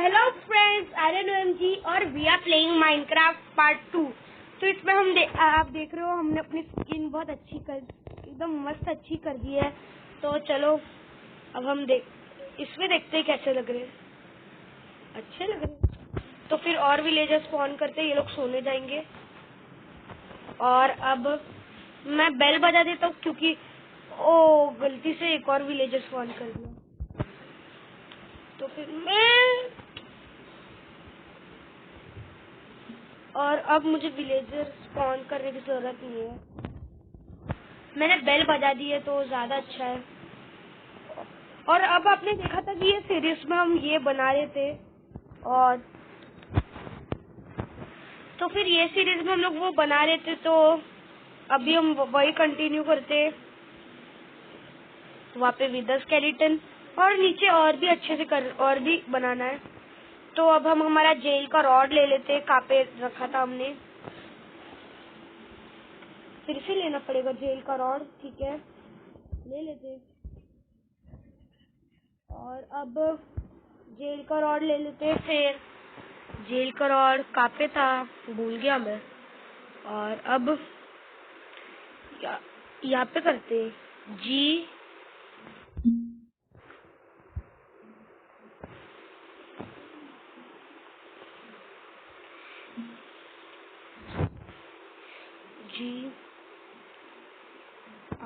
Hello friends, RNOMG और we are playing Minecraft part 2। तो इसमें आप देख रहे हो हमने अपनी स्किन बहुत अच्छी कर, एकदम मस्त अच्छी कर दी है। तो चलो अब हम इसमें देखते हैं कैसे लग रहे हैं। अच्छे लग रहे हैं। तो फिर और विलेजर्स स्पॉन करते हैं, ये लोग सोने जाएंगे। और अब मैं बेल बजा देता हूँ क्योंकि ओ गलती से एक और विलेजर स्पॉन कर दिया। तो फिर और अब मुझे विलेजर स्पॉन करने की जरूरत नहीं है, मैंने बेल बजा दी है तो ज्यादा अच्छा है। और अब आपने देखा था कि ये सीरीज में हम ये बना रहे थे, और तो फिर ये सीरीज में हम लोग वो बना रहे थे, तो अभी हम वही कंटिन्यू करते वहाँ पे विद स्केलेटन, और नीचे और भी अच्छे से और भी बनाना है। तो अब हम हमारा जेल का रॉड ले लेते, कहाँ पे रखा था हमने, फिर से लेना पड़ेगा जेल का रॉड। ठीक है, ले लेते। और अब जेल का रॉड ले लेते, फिर जेल का रॉड कहाँ पे था भूल गया मैं। और अब यहाँ पे करते जी जी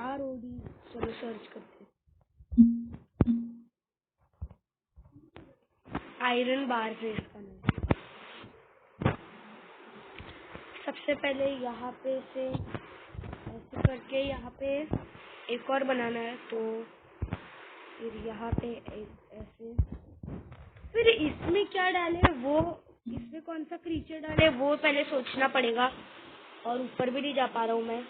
ROD। चलो सर्च करते, आयरन बार से इसका नाम। सबसे पहले यहाँ पे से ऐसे करके यहाँ पे एक और बनाना है, तो फिर यहाँ पे ऐसे, फिर इसमें क्या डाले वो, इसमें कौन सा क्रीचर डाले वो पहले सोचना पड़ेगा। और ऊपर भी नहीं जा पा रहा हूँ मैं।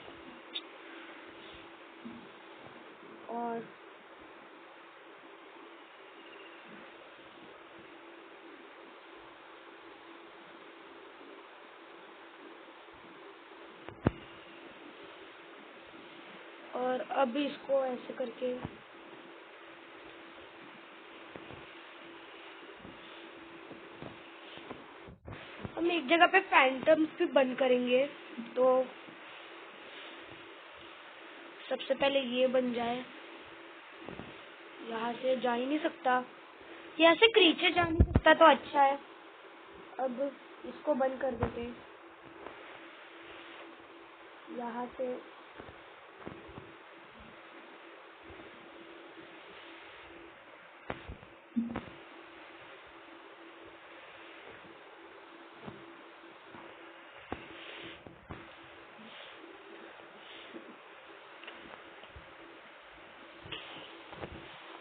और अब इसको ऐसे करके हम एक जगह पे फैंटम्स भी बंद करेंगे। तो सबसे पहले ये बन जाए, यहाँ से जा ही नहीं सकता, यहाँ से क्रीचर जा नहीं सकता, तो अच्छा है। अब इसको बंद कर देते यहाँ से।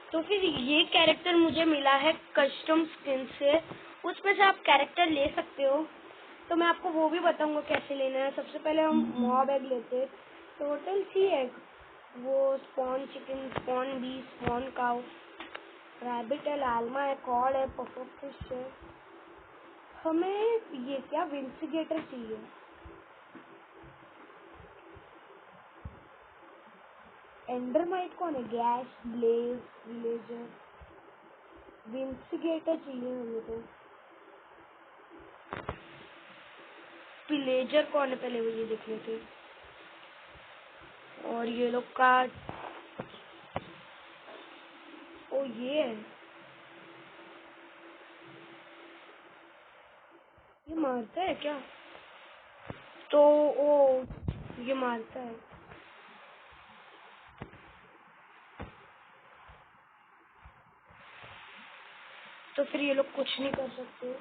तो फिर ये कैरेक्टर मुझे मिला है कस्टम स्किन से, उसमें से आप कैरेक्टर ले सकते हो। तो मैं आपको वो भी बताऊंगा कैसे लेना है। सबसे पहले हम मॉब एग लेते, टोटल 3 एग, वो spawn chicken, spawn bee, spawn cow, rabbit है, लालमा है, कॉड है, पफर फिश है। हमें ये क्या विंसिगेटर चाहिए। एंडरमाइट कौन है, गैस, ब्लेज, विलेजर, विंसिगेटर चाहिए हमें। तो विलेजर कौन है पहले वो ये देख लेते। और ये लोग का ओ ये है, ये मारता है क्या। तो ओ ये मारता है, तो फिर ये लोग कुछ नहीं कर सकते।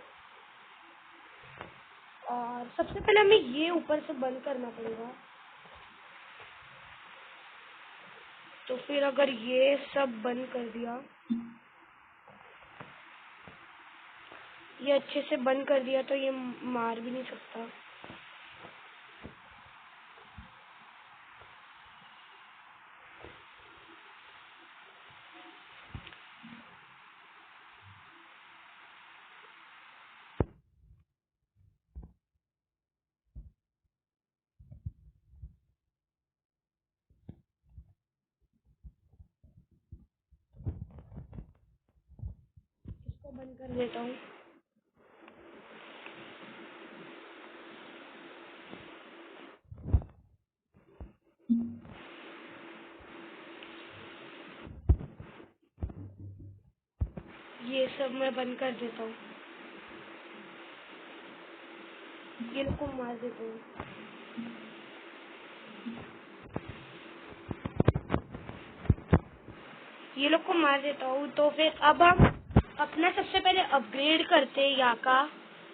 और सबसे पहले हमें ये ऊपर से बंद करना पड़ेगा। तो फिर अगर ये सब बंद कर दिया, ये अच्छे से बंद कर दिया, तो ये मार भी नहीं सकता। इसको बंद कर देता हूँ। ये सब मैं बंद कर देता हूँ, ये लोग को मार देता हूँ। ये लोग को मार देता हूँ। तो फिर अब हम अपना सबसे पहले अपग्रेड करते हैं यहाँ का।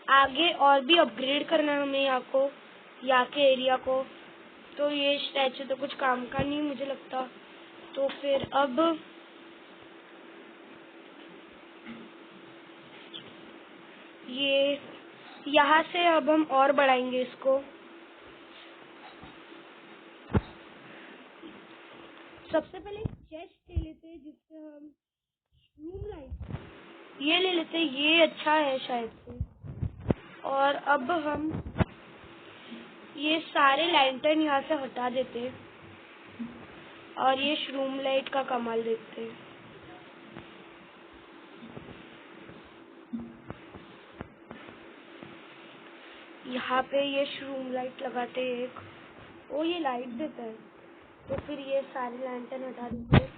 आगे और भी अपग्रेड करना है हमें यहाँ के एरिया को। तो ये स्टैचू तो कुछ काम का नहीं मुझे लगता। तो फिर अब ये यहाँ से अब हम और बढ़ाएंगे इसको। सबसे पहले चेस्ट ले लेते हैं जिससे हम रूम लाइट ये ले लेते हैं, ये अच्छा है शायद से। और अब हम ये सारे लैंटर्न यहाँ से हटा देते हैं और ये रूम लाइट का कमाल देखते हैं। यहाँ पे ये रूम लाइट लगाते हैं एक, ये लाइट देता है। तो फिर ये सारे लैंटर्न हटा देते हैं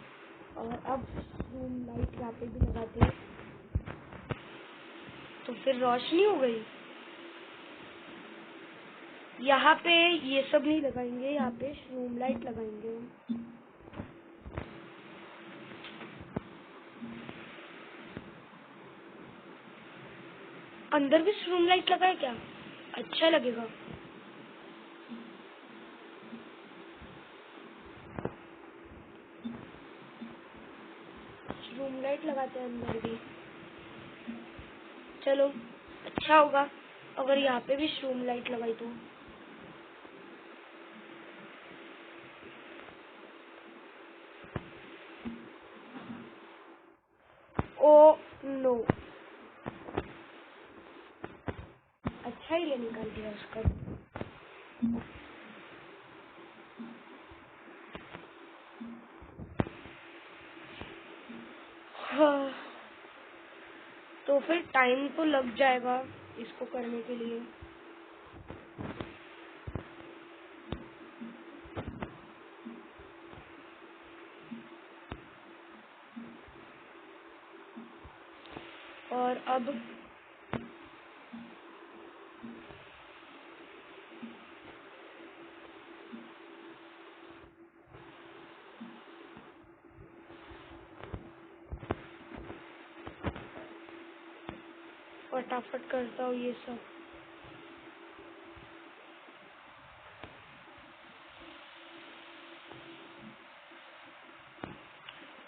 और अब रूम लाइट यहाँ पे भी लगाते हैं। तो फिर रोशनी हो गई। यहाँ पे ये सब नहीं लगाएंगे, यहाँ पे रूम लाइट लगाएंगे। अंदर भी रूम लाइट लगाए क्या? अच्छा लगेगा। रूम लाइट लगाते हैं अंदर भी। चलो अच्छा होगा अगर यहाँ पे भी रूम लाइट लगाई तो। ओ नो, अच्छा ही ले निकाल दिया उसका। हाँ, तो फिर टाइम तो लग जाएगा इसको करने के लिए। और अब फटाफट करता हूँ ये सब।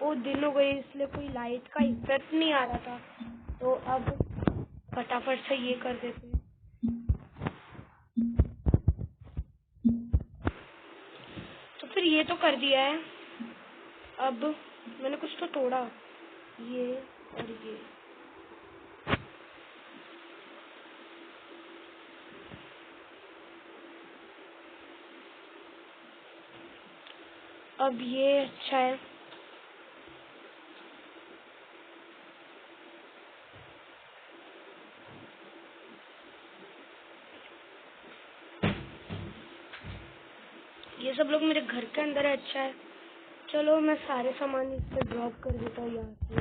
वो दिन हो गई इसलिए कोई लाइट का इफेक्ट नहीं आ रहा था। तो अब फटाफट से ये कर देते हैं। तो फिर ये तो कर दिया है। अब मैंने कुछ तो तोड़ा, ये और ये। अब ये अच्छा है। ये सब लोग मेरे घर के अंदर है, अच्छा है। चलो मैं सारे सामान इस पे ड्रॉप कर देता हूँ यहाँ से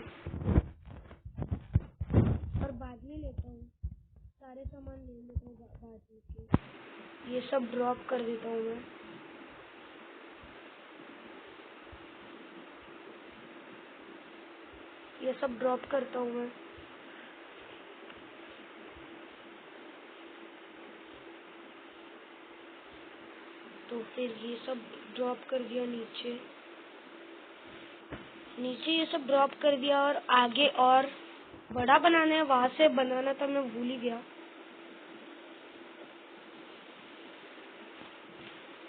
और बाद में लेता हूँ। सारे सामान ले लेता हूँ बाद में। ये सब ड्रॉप कर देता हूँ मैं। ये सब ड्रॉप करता हूँ मैं। तो फिर ये सब ड्रॉप कर दिया नीचे ये सब ड्रॉप कर दिया। और आगे और बड़ा बनाना है, वहां से बनाना था, मैं भूल ही गया।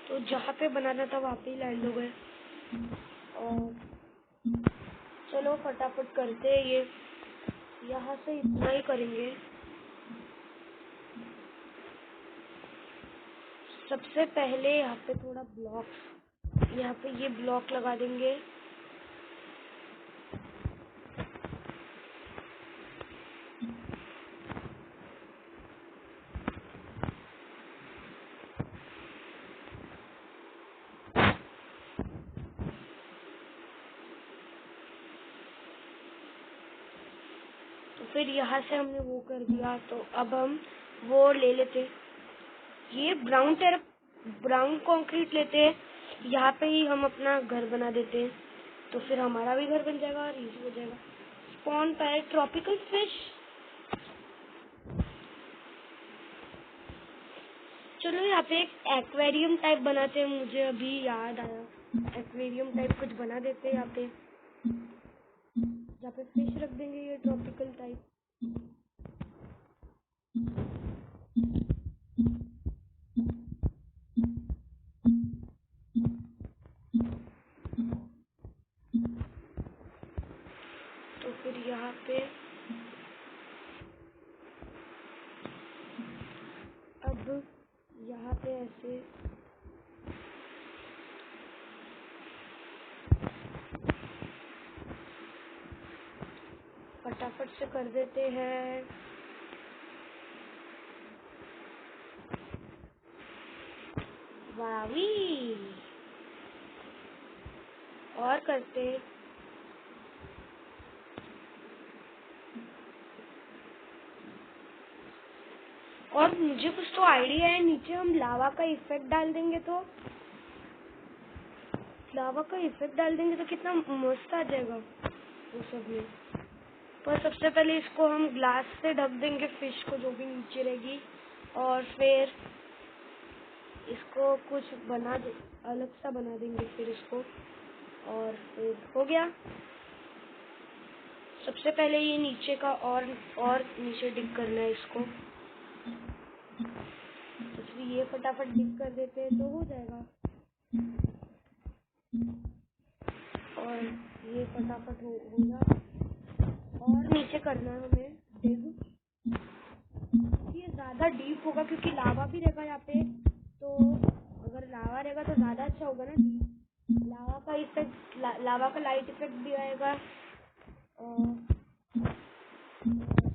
तो जहाँ पे बनाना था वहाँ पे ही लैंड हो गए। और चलो फटाफट करते हैं ये। यहाँ से इतना ही करेंगे। सबसे पहले यहाँ पे थोड़ा ब्लॉक, यहाँ पे ये ब्लॉक लगा देंगे। तो फिर यहाँ से हमने वो कर दिया, तो अब हम वो ले लेते, ये ब्राउन कंक्रीट लेते हैं, यहाँ पे ही हम अपना घर बना देते हैं, तो फिर हमारा भी घर बन जाएगा और इजी हो जाएगा। Spawn parrot tropical fish. चलो यहाँ पे एक एक्वेरियम टाइप बनाते हैं, मुझे अभी याद आया, एक्वेरियम टाइप कुछ बना देते हैं यहाँ पे, जहाँ पे फिश रख देंगे ये ट्रॉपिकल टाइप। तो फिर यहाँ पे अब यहाँ पे ऐसे फटाफट से कर देते हैं। वावी और करते, और मुझे कुछ तो आइडिया है, नीचे हम लावा का इफेक्ट डाल देंगे, तो लावा का इफेक्ट डाल देंगे तो कितना मस्त आ जाएगा वो सब में। पर सबसे पहले इसको हम ग्लास से ढक देंगे, फिश को जो भी नीचे रहेगी, और फिर इसको कुछ अलग सा बना देंगे फिर इसको, और फिर हो गया। सबसे पहले ये नीचे का और नीचे डिग करना है इसको, तो ये फटाफट डिग कर देते हैं तो हो जाएगा, और ये फटाफट हो गया। और नीचे करना है हमें डिग, ये ज्यादा डीप होगा क्योंकि लावा भी रहेगा यहाँ पे, तो अगर लावा रहेगा तो ज्यादा अच्छा होगा ना डीप। लावा का इफेक्ट, लावा का लाइट इफेक्ट भी आएगा।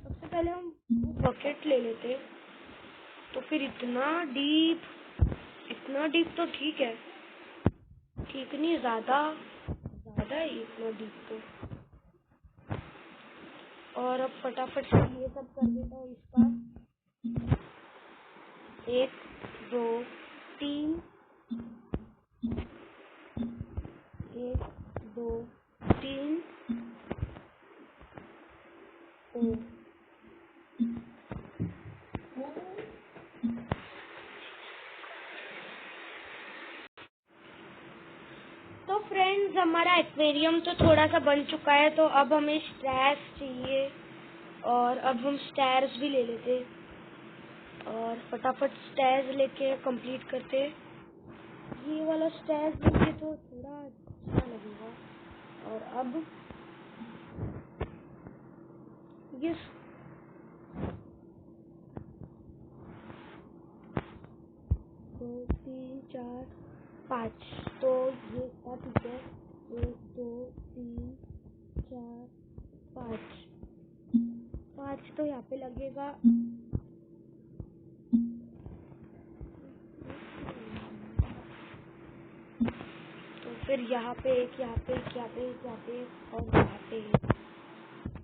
सबसे पहले हम बकेट ले लेते, तो फिर इतना डीप तो ठीक है, ठीक नहीं, ज्यादा है इतना डीप तो। और अब फटाफट से ये सब कर देता हूँ इसका, 1 2 3, 1 2 3 तो फ्रेंड्स हमारा एक्वेरियम तो थोड़ा सा बन चुका है, तो अब हमें स्टैर्स चाहिए, और अब हम स्टैर्स भी ले लेते, और फटाफट स्टैर्स लेके कंप्लीट करते। ये वाला स्टैर्स लेंगे तो थोड़ा अच्छा लगेगा। और अब ये 2 3 4 5, तो ये ठीक है, 1 2 3 4 5 तो यहाँ पे लगेगा। तो फिर यहाँ पे एक, यहाँ पे एक, यहाँ पे एक, यहाँ पे एक, और यहाँ पे एक,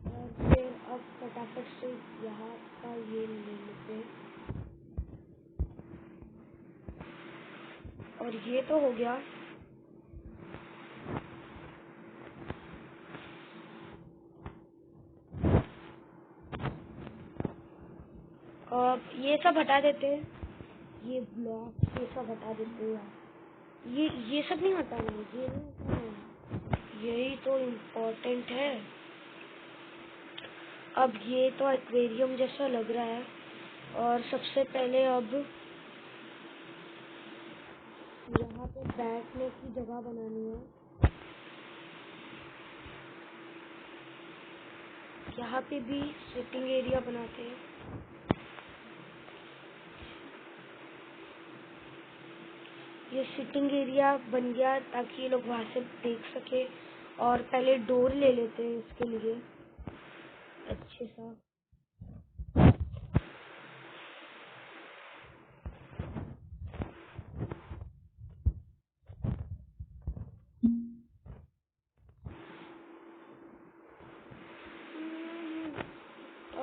और फिर अब फटाफट से यहाँ का ये ले लेते, और ये तो हो गया। अब ये सब हटा देते हैं, ये ब्लॉक ये सब हटा देते हैं, ये सब नहीं हटाना, ये नहीं हटाना, यही तो इम्पोर्टेंट है। अब ये तो एक्वेरियम जैसा लग रहा है, और सबसे पहले अब यहाँ पे बैठने की जगह बनानी है, यहाँ पे भी सिटिंग एरिया बनाते हैं। ये सिटिंग एरिया बन गया ताकि ये लोग वहाँ से देख सके, और पहले डोर ले लेते हैं इसके लिए अच्छे सा।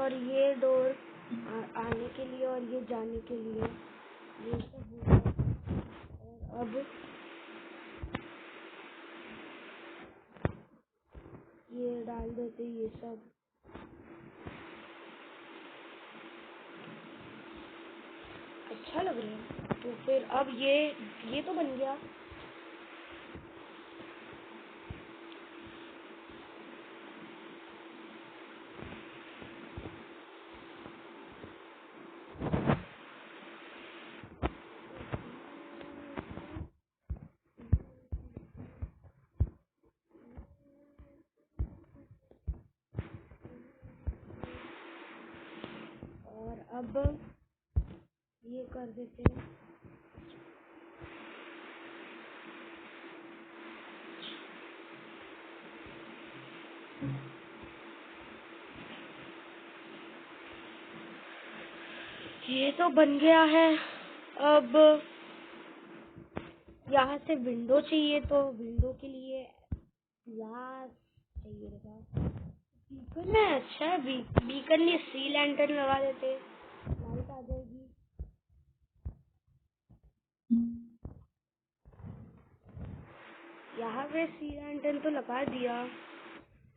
और ये डोर आने के लिए और ये जाने के लिए, ये सब हो गया। और अब ये डाल देते ये सब। अच्छा लग रहा है। तो फिर अब ये तो बन गया। और अब ये कर देते हैं। ये तो बन गया है। अब यहाँ से विंडो चाहिए, तो विंडो के लिए ग्लास चाहिए था। बीकन है, अच्छा बीकन में सी लैंटर्न लगा देते, लाइट आ जाएगी। यहाँ पे सी लैंटर्न तो लगा दिया।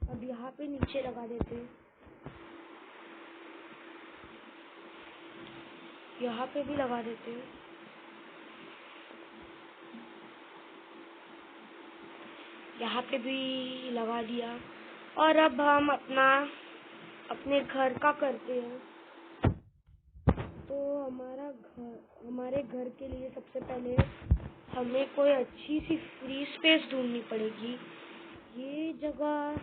अब यहाँ पे नीचे लगा देते, यहाँ पे भी लगा देते, यहाँ पे भी लगा दिया। और अब हम अपने घर का करते हैं। तो हमारे घर के लिए सबसे पहले हमें कोई अच्छी सी फ्री स्पेस ढूंढनी पड़ेगी। ये जगह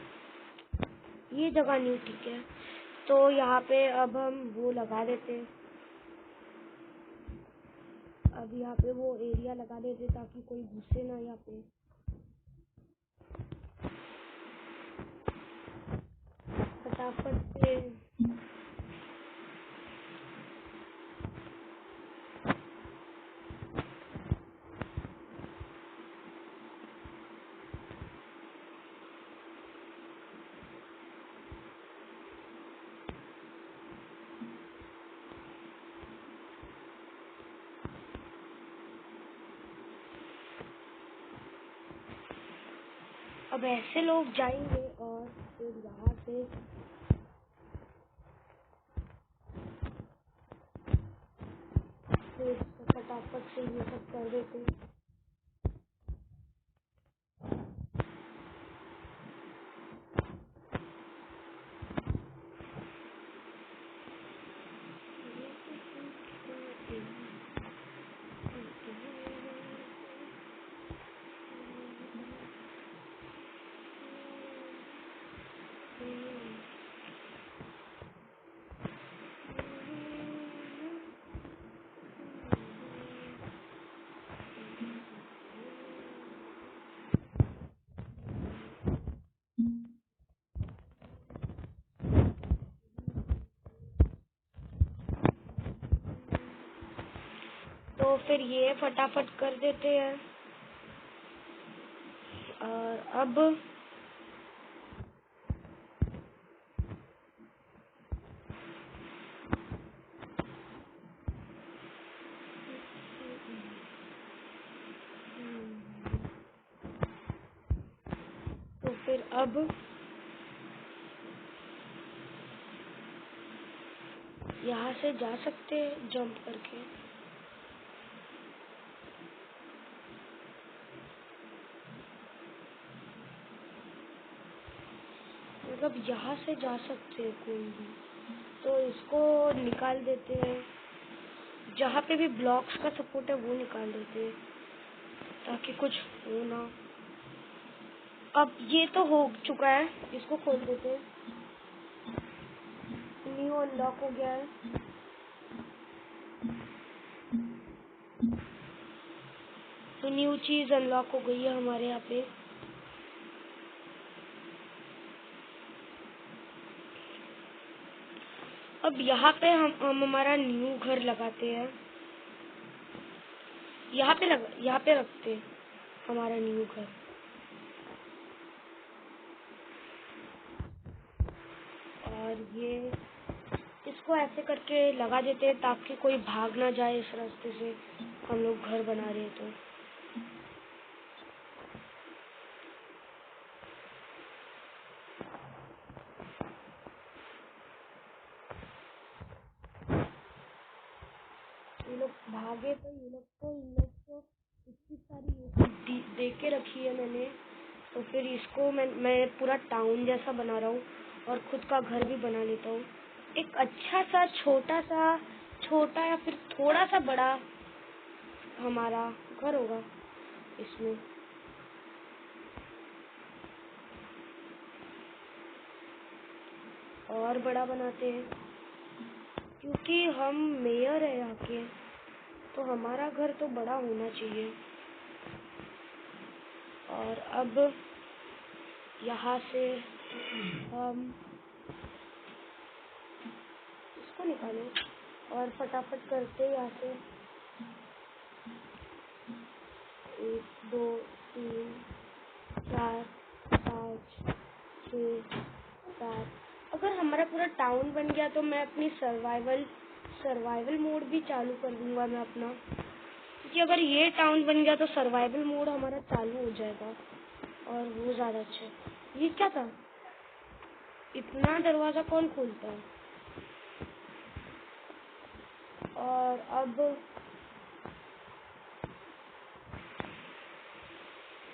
नहीं ठीक है, तो यहाँ पे अब हम वो लगा देते। अब यहाँ पे वो एरिया लगा देते ताकि कोई घुसे ना यहाँ पे। फटाफट से अब ऐसे लोग जाएंगे और फिर यहाँ से फिर फटाफट से ये सब कर देते। तो फिर ये फटाफट कर देते हैं। और अब यहाँ से जा सकते हैं जंप करके। मतलब यहाँ से जा सकते हैं कोई भी, तो इसको निकाल देते हैं। जहाँ पे भी ब्लॉक्स का सपोर्ट है वो निकाल देते हैं ताकि कुछ हो ना। अब ये तो हो चुका है, इसको खोल देते हैं। न्यू अनलॉक हो गया है। तो न्यू चीज अनलॉक हो गई है हमारे यहाँ पे। अब यहाँ पे हम हमारा न्यू घर लगाते हैं। यहाँ पे रखते हैं हमारा न्यू घर। और ये इसको ऐसे करके लगा देते हैं ताकि कोई भाग ना जाए इस रास्ते से, हम लोग घर बना रहे हैं तो। ये लोग भागे तो इन लोग को इतनी सारी ये सब दे के रखी है मैंने, तो फिर इसको मैं पूरा टाउन जैसा बना रहा हूँ और खुद का घर भी बना लेता हूँ। एक अच्छा सा छोटा या फिर थोड़ा सा बड़ा हमारा घर होगा इसमें। और बड़ा बनाते हैं क्योंकि हम मेयर है यहाँ के, तो हमारा घर तो बड़ा होना चाहिए। और अब यहाँ से हम इसको निकालो और फटाफट करते यहाँ से 1 2 3 4 5 6 7। अगर हमारा पूरा टाउन बन गया तो मैं अपनी सर्वाइवल मोड भी चालू कर दूंगा मैं अपना, क्योंकि अगर ये टाउन बन गया तो सर्वाइवल मोड हमारा चालू हो जाएगा और वो ज़्यादा अच्छा है। ये क्या था? इतना दरवाज़ा कौन खोलता है? और अब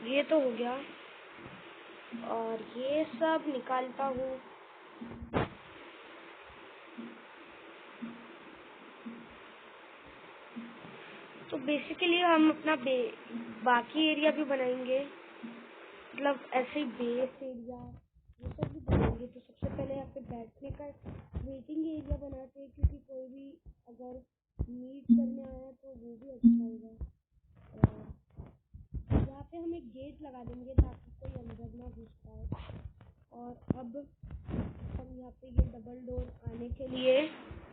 ये तो हो गया और ये सब निकालता हूँ। तो बेसिकली हम अपना बाकी एरिया भी बनाएंगे, मतलब ऐसे ही बेस एरिया ये सब भी बनाएंगे। तो सबसे पहले यहाँ पे बैठने का वेटिंग एरिया बनाते हैं, क्योंकि कोई भी अगर मीट करने आया तो वो भी अच्छा होगा। और यहाँ पे हम एक गेट लगा देंगे ताकि कोई अंदर ना घुस पाए। और अब हम यहाँ पे ये डबल डोर आने के लिए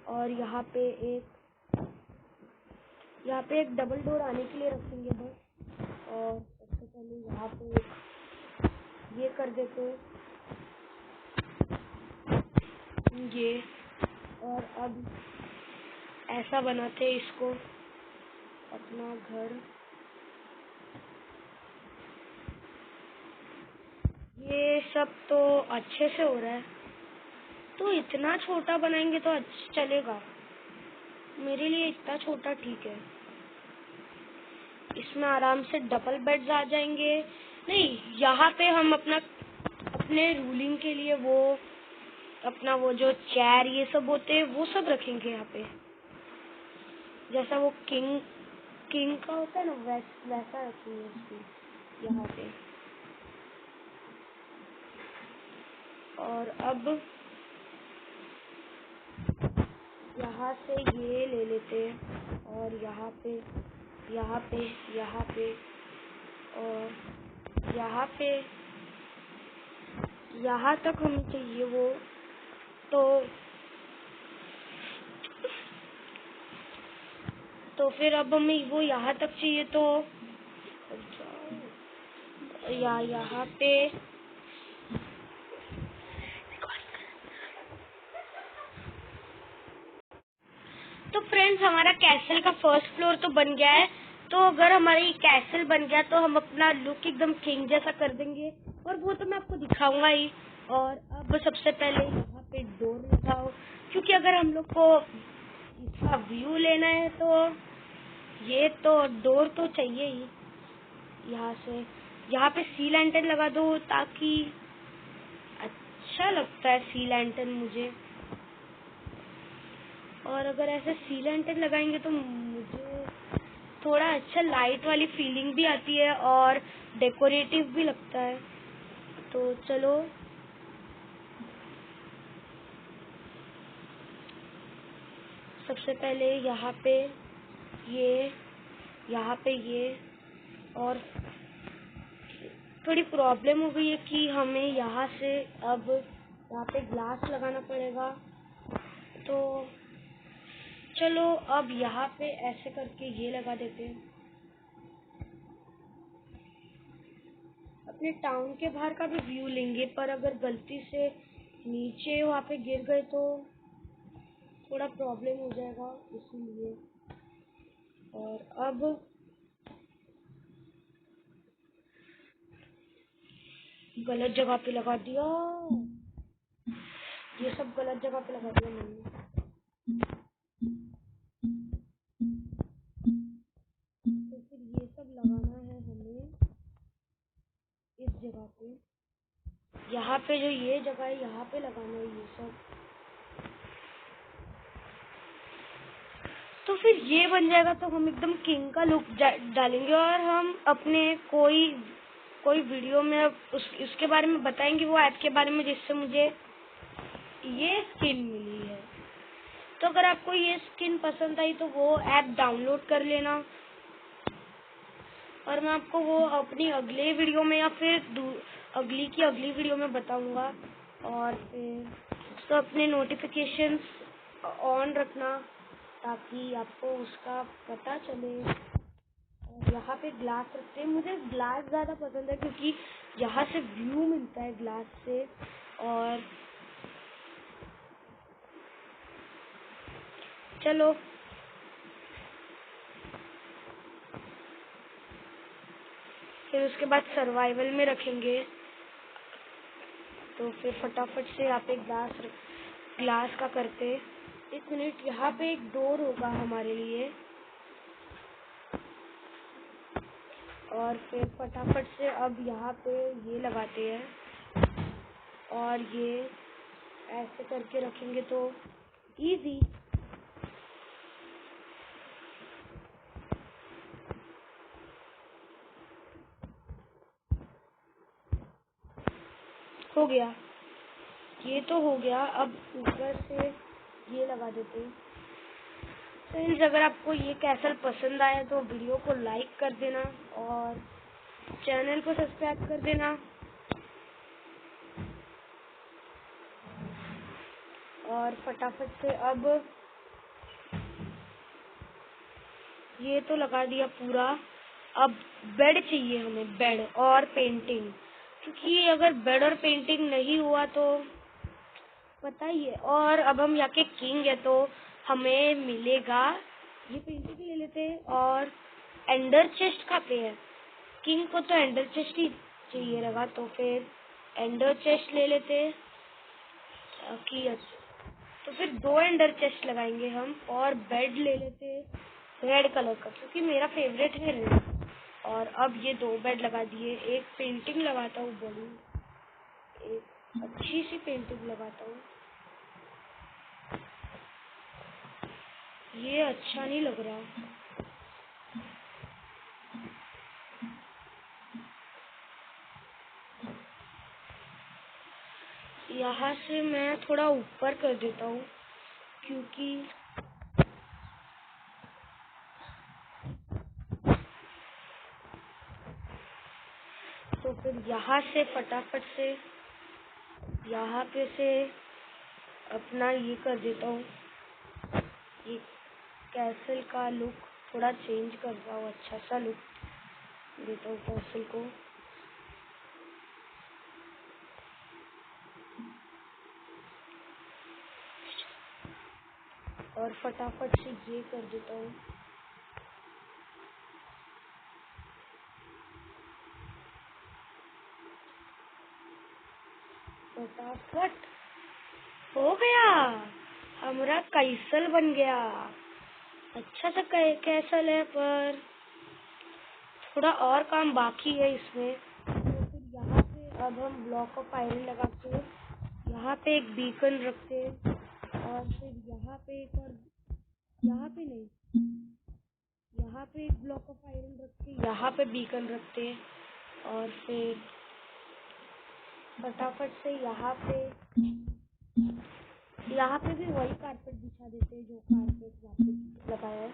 और यहाँ पे एक डबल डोर आने के लिए रखेंगे बस। और सबसे पहले यहाँ पे ये कर देते ये, और अब ऐसा बनाते इसको अपना घर। ये सब तो अच्छे से हो रहा है, तो इतना छोटा बनाएंगे तो अच्छा चलेगा। मेरे लिए इतना छोटा ठीक है। इसमें आराम से डबल बेड्स आ जाएंगे। नहीं, यहाँ पे हम अपने रूलिंग के लिए वो जो चेयर ये सब होते हैं वो सब रखेंगे यहाँ पे, जैसा वो किंग का होता है ना वैसा रखेंगे उसको यहाँ पे। और अब यहाँ से ये ले लेते हैं और यहाँ पे और यहाँ तक हमें चाहिए वो। तो फिर अब हमें वो यहाँ तक चाहिए, तो यहाँ पे तो फ्रेंड्स हमारा कैसल का फर्स्ट फ्लोर तो बन गया है। तो अगर हमारी कैसल बन गया तो हम अपना लुक एकदम किंग जैसा कर देंगे, और वो तो मैं आपको दिखाऊंगा ही। और अब सबसे पहले यहाँ पे डोर लगाओ, क्योंकि अगर हम लोग को इसका व्यू लेना है तो ये तो डोर तो चाहिए ही। यहाँ पे सी लैंटर्न लगा दो ताकि अच्छा लगता है सी लैंटर्न मुझे। और अगर ऐसे सी लैंटर्न लगाएंगे तो मुझे थोड़ा अच्छा लाइट वाली फीलिंग भी आती है और डेकोरेटिव भी लगता है। तो चलो सबसे पहले यहाँ पे ये और थोड़ी प्रॉब्लम हो गई है कि हमें यहाँ से अब यहाँ पे ग्लास लगाना पड़ेगा। तो चलो अब यहाँ पे ऐसे करके ये लगा देते हैं। अपने टाउन के बाहर का भी व्यू लेंगे, पर अगर गलती से नीचे वहाँ पे गिर गए तो थोड़ा प्रॉब्लम हो जाएगा इसलिए। और अब गलत जगह पे लगा दिया, ये सब गलत जगह पे लगा दिया मैंने। तो फिर ये सब लगाना है हमें इस जगह पे, यहाँ पे जो ये जगह है यहाँ पे लगाना है ये सब। तो फिर ये बन जाएगा तो हम एकदम किंग का लुक डालेंगे। और हम अपने कोई वीडियो में उसके बारे में बताएंगे, वो ऐप के बारे में जिससे मुझे ये स्किन मिली है। तो अगर आपको ये स्किन पसंद आई तो वो ऐप डाउनलोड कर लेना, और मैं आपको वो अपनी अगले वीडियो में या फिर अगली वीडियो में बताऊंगा। और फिर तो अपने नोटिफिकेशंस ऑन रखना ताकि आपको उसका पता चले। और यहाँ पे ग्लास रखते हैं, मुझे ग्लास ज़्यादा पसंद है क्योंकि यहाँ से व्यू मिलता है ग्लास से। और चलो फिर उसके बाद सर्वाइवल में रखेंगे। तो फिर फटाफट से यहाँ पे ग्लास का करते। एक मिनट, यहाँ पे एक डोर होगा हमारे लिए। और फिर फटाफट से अब यहाँ पे ये लगाते हैं, और ये ऐसे करके रखेंगे तो इजी हो गया। ये तो हो गया, अब ऊपर से ये लगा देते हैं। फ्रेंड्स, अगर आपको ये कैसल पसंद आया तो वीडियो को लाइक कर देना और चैनल को सब्सक्राइब कर देना। और फटाफट से अब ये तो लगा दिया पूरा। अब बेड चाहिए हमें, बेड और पेंटिंग, क्योंकि अगर बेड और पेंटिंग नहीं हुआ तो पता ही है। और अब हम यहाँ के किंग है तो हमें मिलेगा, ये पेंटिंग ले लेते हैं। और एंडर चेस्ट कहाँ पे है? किंग को तो एंडर चेस्ट ही चाहिए लगा, तो फिर एंडर चेस्ट ले लेते हैं। तो फिर 2 एंडर चेस्ट लगाएंगे हम। और बेड ले लेते हैं रेड कलर का, क्योंकि मेरा फेवरेट है रेड। और अब ये 2 बेड लगा दिए। एक पेंटिंग लगाता हूँ बड़ी, एक अच्छी सी पेंटिंग लगाता हूँ। ये अच्छा नहीं लग रहा। यहाँ से मैं थोड़ा ऊपर कर देता हूँ, क्योंकि तो फिर यहाँ से फटाफट से यहाँ पे से अपना ये कर देता हूँ। ये कैसल का लुक थोड़ा चेंज करता हूँ, अच्छा सा लुक देता हूँ कैसल को। और फटाफट से ये कर देता हूँ। फटाफट हो गया, हमारा कैसल बन गया। अच्छा सा कैसल है, पर थोड़ा और काम बाकी है इसमें। तो फिर यहाँ पे अब हम ब्लॉक ऑफ आयरन लगा के यहाँ पे एक बीकन रखते हैं। और फिर यहाँ पे एक, और यहाँ पे नहीं, यहाँ पे एक ब्लॉक ऑफ आयरन रख के यहाँ पे बीकन रखते हैं। और फिर फटाफट से यहाँ पे भी वही कारपेट बिछा देते हैं जो कारपेट वापस लगाया है।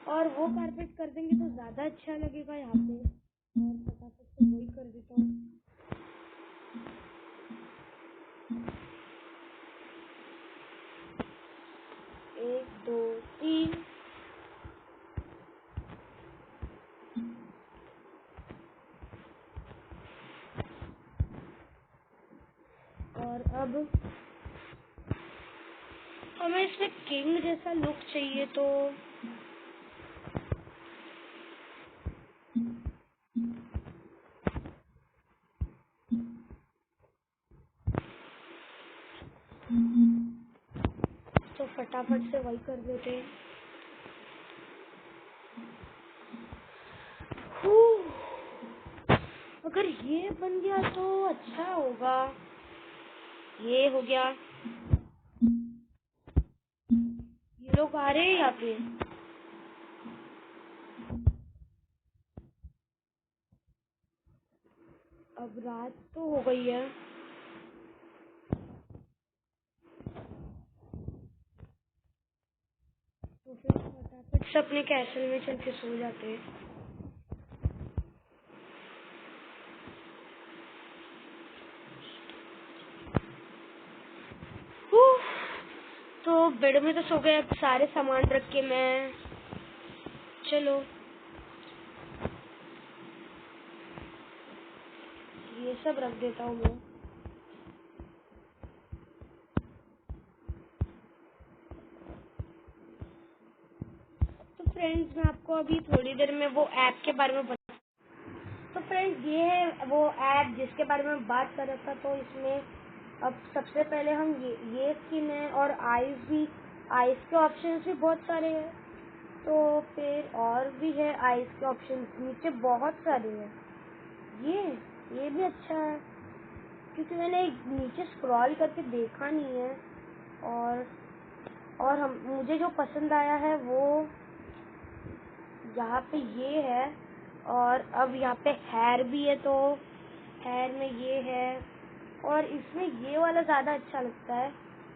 और वो कारपेट कर देंगे तो ज़्यादा अच्छा लगेगा यहाँ पे। और फटाफट से वही कर देता हूँ। 1 2 3। और अब हमें इसमें किंग जैसा लुक चाहिए तो फटाफट से वही कर देते हैं। अगर ये बन गया तो अच्छा होगा। ये हो गया। ये लोग आ रहे हैं यहाँ पे। अब रात तो हो गई है, तो फिर फटाफट से अपने कैसल में चल के सो जाते हैं। तो बेड में तो सो गए। अब सारे सामान रख के मैं, चलो ये सब रख देता हूँ मैं। तो फ्रेंड्स, मैं आपको अभी थोड़ी देर में वो ऐप के बारे में बता। तो फ्रेंड्स, ये है वो ऐप जिसके बारे में बात कर रहा था। तो इसमें अब सबसे पहले हम ये स्किन है, और आइस के ऑप्शंस भी बहुत सारे हैं। तो फिर और भी है आइस के ऑप्शंस, नीचे बहुत सारे हैं। ये भी अच्छा है, क्योंकि मैंने नीचे स्क्रॉल करके देखा नहीं है। और मुझे जो पसंद आया है वो यहाँ पे ये है। और अब यहाँ पे हेयर भी है, तो हेयर में ये है, और इसमें ये वाला ज़्यादा अच्छा लगता है।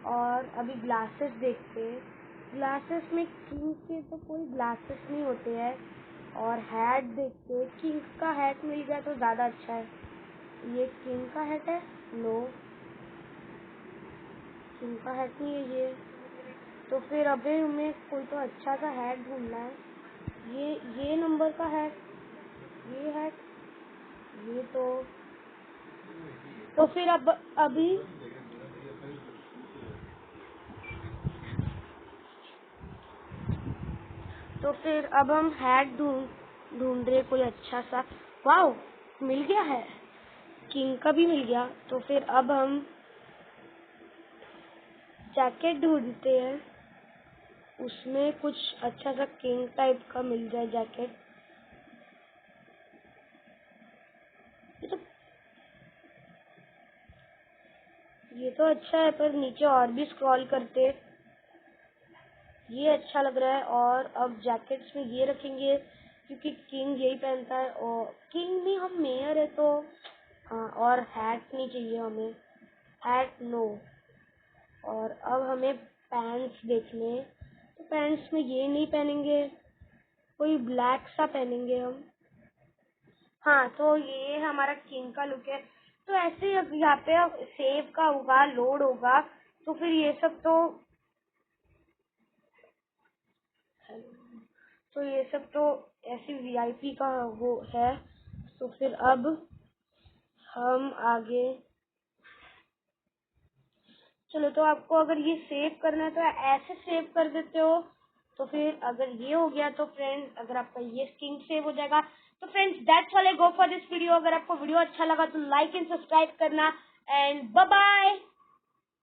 और अभी ग्लासेस देखते हैं। ग्लासेस में किंग के तो कोई ग्लासेस नहीं होते हैं। और हैट देखते हैं, किंग का हैट मिल गया तो ज़्यादा अच्छा है। ये किंग का हैट है? नो, किंग का हैट नहीं है ये। तो फिर अभी हमें कोई तो अच्छा सा हैट ढूंढना है। ये नंबर का हैट, ये हैट, ये तो फिर अब अभी तो फिर अब हम हैट ढूंढ रहे कोई अच्छा सा। वाओ, मिल गया है, किंग का भी मिल गया। तो फिर अब हम जैकेट ढूंढते हैं, उसमें कुछ अच्छा सा किंग टाइप का मिल जाए जैकेट। ये तो अच्छा है, पर नीचे और भी स्क्रॉल करते ये अच्छा लग रहा है। और अब जैकेट्स में ये रखेंगे, क्योंकि किंग यही पहनता है। और किंग भी हम मेयर है तो हाँ। और हैट नहीं चाहिए हमें, हैट नो। और अब हमें पैंट्स देखने, तो पैंट्स में ये नहीं पहनेंगे, कोई ब्लैक सा पहनेंगे हम। हाँ, तो ये हमारा किंग का लुक है। तो ऐसे अब यहाँ पे अब सेव का होगा, लोड होगा, तो फिर ये सब तो ऐसी वीआईपी का वो है। तो फिर अब हम आगे, चलो, तो आपको अगर ये सेव करना है तो ऐसे सेव कर देते हो। तो फिर अगर ये हो गया तो फ्रेंड्स, अगर आपका ये स्किन सेव हो जाएगा। तो friends, that's all I go for this video. अगर आपको वीडियो अच्छा लगा तो लाइक एंड सब्सक्राइब करना, एंड बाय बाय।